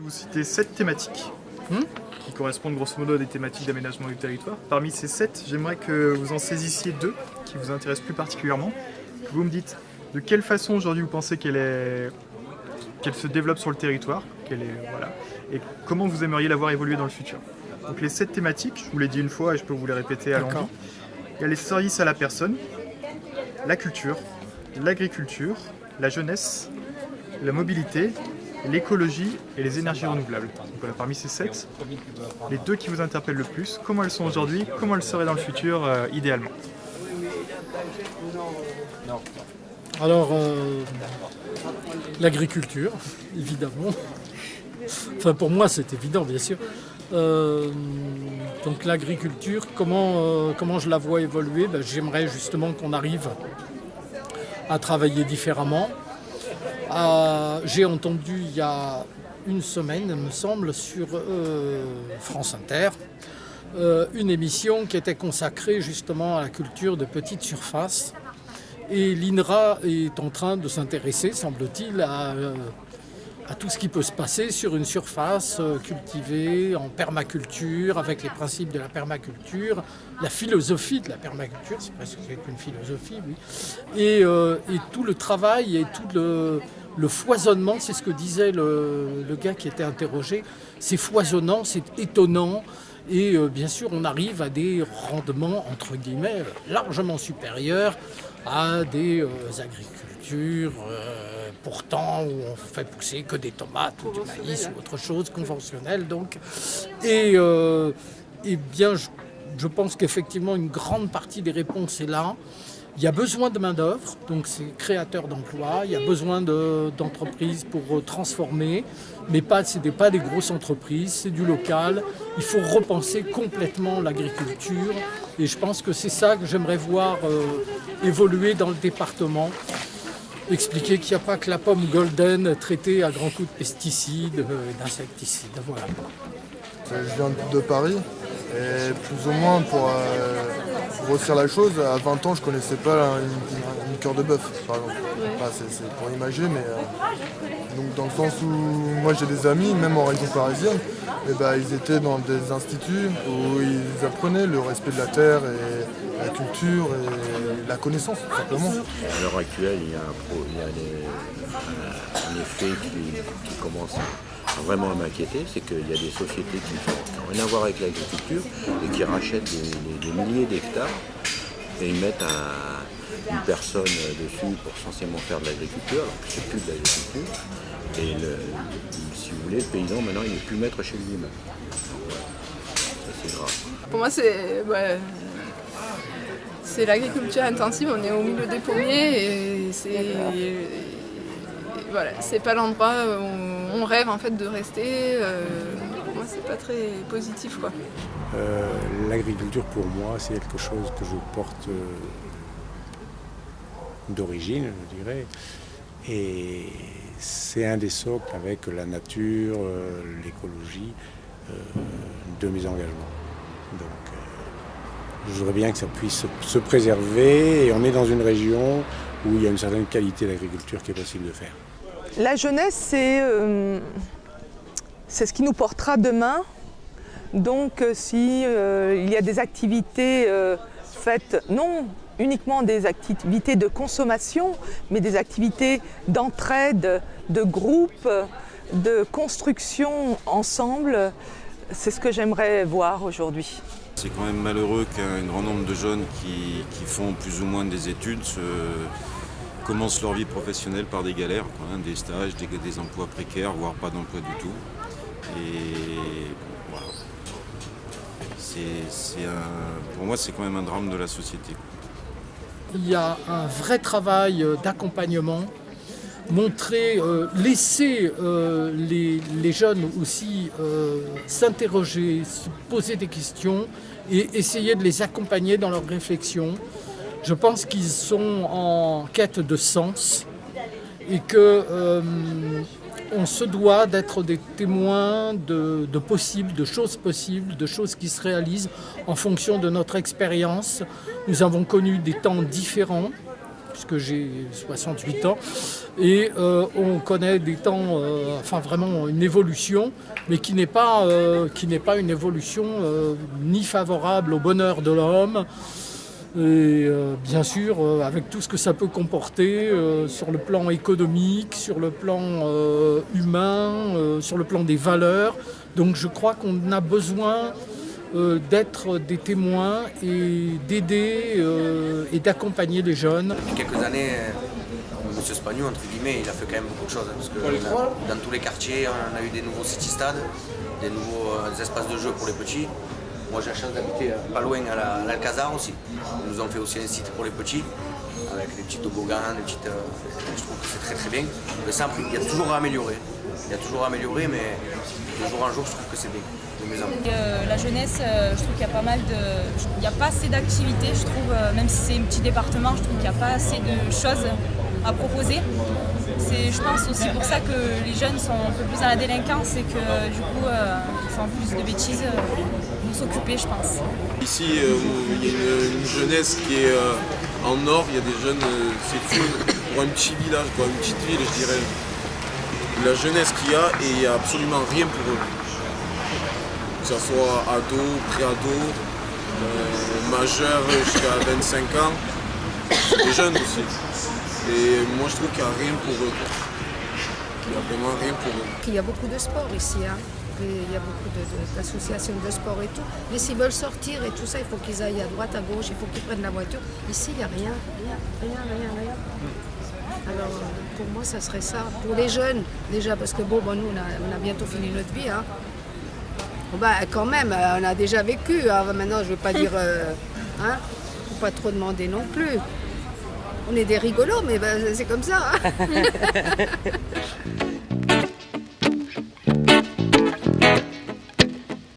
vous citer 7 thématiques qui correspondent grosso modo à des thématiques d'aménagement du territoire. Parmi ces 7, j'aimerais que vous en saisissiez 2 qui vous intéressent plus particulièrement. Vous me dites de quelle façon aujourd'hui vous pensez qu'elle se développe sur le territoire, et comment vous aimeriez la voir évoluer dans le futur. Donc les 7 thématiques, je vous l'ai dit une fois et je peux vous les répéter à l'envie. Il y a les services à la personne, la culture, l'agriculture, la jeunesse, la mobilité, l'écologie et les énergies renouvelables. Donc voilà, parmi ces 7, les 2 qui vous interpellent le plus, comment elles sont aujourd'hui, comment elles seraient dans le futur idéalement. Alors, l'agriculture, évidemment. Enfin, pour moi, c'est évident, bien sûr. Donc, l'agriculture, comment je la vois évoluer? J'aimerais justement qu'on arrive à travailler différemment. J'ai entendu il y a une semaine, il me semble, sur France Inter, une émission qui était consacrée justement à la culture de petite surface. Et l'INRA est en train de s'intéresser, semble-t-il, à tout ce qui peut se passer sur une surface cultivée en permaculture, avec les principes de la permaculture, la philosophie de la permaculture, c'est presque une philosophie, oui. Et tout le travail et tout le foisonnement, c'est ce que disait le gars qui était interrogé, c'est foisonnant, c'est étonnant. Et bien sûr, on arrive à des rendements, entre guillemets, largement supérieurs à des agricultures, pourtant, où on fait pousser que des tomates ou du maïs ou autre chose, conventionnelle. Donc. Et bien, je pense qu'effectivement, une grande partie des réponses est là. Il y a besoin de main-d'œuvre, donc c'est créateur d'emplois. Il y a besoin d'entreprises pour transformer, mais ce n'est pas des grosses entreprises, c'est du local. Il faut repenser complètement l'agriculture et je pense que c'est ça que j'aimerais voir évoluer dans le département. Expliquer qu'il n'y a pas que la pomme golden traitée à grands coups de pesticides et d'insecticides. Voilà. Je viens de Paris et plus ou moins pour grossir la chose, à 20 ans je connaissais pas une cœur de bœuf par exemple. Enfin, c'est pour imaginer, mais donc dans le sens où moi j'ai des amis, même en région parisienne, et ils étaient dans des instituts où ils apprenaient le respect de la terre et la culture et la connaissance tout simplement. À l'heure actuelle, il y a un effet qui commence à vraiment m'inquiéter, c'est qu'il y a des sociétés qui n'ont rien à voir avec l'agriculture et qui rachètent des milliers d'hectares et ils mettent une personne dessus pour censément faire de l'agriculture, alors que c'est plus de l'agriculture. Et si vous voulez, le paysan maintenant il n'est plus maître chez lui-même. Ça c'est grave. Pour moi c'est l'agriculture intensive, on est au milieu des pommiers et c'est pas l'endroit où on rêve en fait de rester. Pour moi c'est pas très positif quoi. L'agriculture pour moi c'est quelque chose que je porte d'origine je dirais et c'est un des socles avec la nature, l'écologie de mes engagements. Donc je voudrais bien que ça puisse se préserver et on est dans une région où il y a une certaine qualité d'agriculture qui est possible de faire. La jeunesse, c'est ce qui nous portera demain. Donc si il y a des activités faites, non uniquement des activités de consommation, mais des activités d'entraide, de groupe, de construction ensemble, c'est ce que j'aimerais voir aujourd'hui. C'est quand même malheureux qu'un grand nombre de jeunes qui font plus ou moins des études commencent leur vie professionnelle par des galères, des stages, des emplois précaires, voire pas d'emploi du tout. Et voilà. Pour moi, c'est quand même un drame de la société. Il y a un vrai travail d'accompagnement, laisser les jeunes aussi s'interroger, se poser des questions et essayer de les accompagner dans leurs réflexions. Je pense qu'ils sont en quête de sens et qu'on se doit d'être des témoins de possibles, de choses qui se réalisent en fonction de notre expérience. Nous avons connu des temps différents puisque j'ai 68 ans. Et on connaît des temps, enfin vraiment une évolution, mais qui n'est pas une évolution ni favorable au bonheur de l'homme, et bien sûr avec tout ce que ça peut comporter sur le plan économique, sur le plan humain, sur le plan des valeurs. Donc je crois qu'on a besoin d'être des témoins et d'aider et d'accompagner les jeunes. Depuis quelques années, M. Spagnou, entre guillemets, il a fait quand même beaucoup de choses. Parce que dans tous les quartiers, on a eu des nouveaux city-stades, des nouveaux espaces de jeu pour les petits. Moi, j'ai la chance d'habiter pas loin à l'Alcazar aussi. Ils nous ont fait aussi un site pour les petits, avec des petits toboggans, je trouve que c'est très très bien. Mais ça, il y a toujours à améliorer. Il y a toujours à améliorer, mais de jour en jour, je trouve que c'est bien. La jeunesse, je trouve qu'il y a pas mal de... Il n'y a pas assez d'activités, je trouve, même si c'est un petit département, je trouve qu'il n'y a pas assez de choses à proposer. C'est, je pense, aussi pour ça que les jeunes sont un peu plus dans la délinquance et que du coup, ils font plus de bêtises pour s'occuper, je pense. Ici, il y a une jeunesse qui est en or, il y a des jeunes, c'est fou, pour un petit village, pour une petite ville, je dirais. La jeunesse qu'il y a, et il n'y a absolument rien pour eux. Que ce soit ado, pré-ado, majeur jusqu'à 25 ans, des jeunes aussi. Et moi je trouve qu'il n'y a rien pour eux. Il n'y a vraiment rien pour eux. Il y a beaucoup de sport ici, hein. Il y a beaucoup d'associations de sport et tout. Mais s'ils veulent sortir et tout ça, il faut qu'ils aillent à droite, à gauche, il faut qu'ils prennent la voiture. Ici, il n'y a rien. Alors pour moi, ça serait ça. Pour les jeunes, déjà, parce que bon, nous, on a bientôt fini notre vie. Hein. Bon, bah, quand même, on a déjà vécu. Hein. Maintenant, je ne veux pas dire... hein, faut pas trop demander non plus. On est des rigolos, mais bah, c'est comme ça. Hein.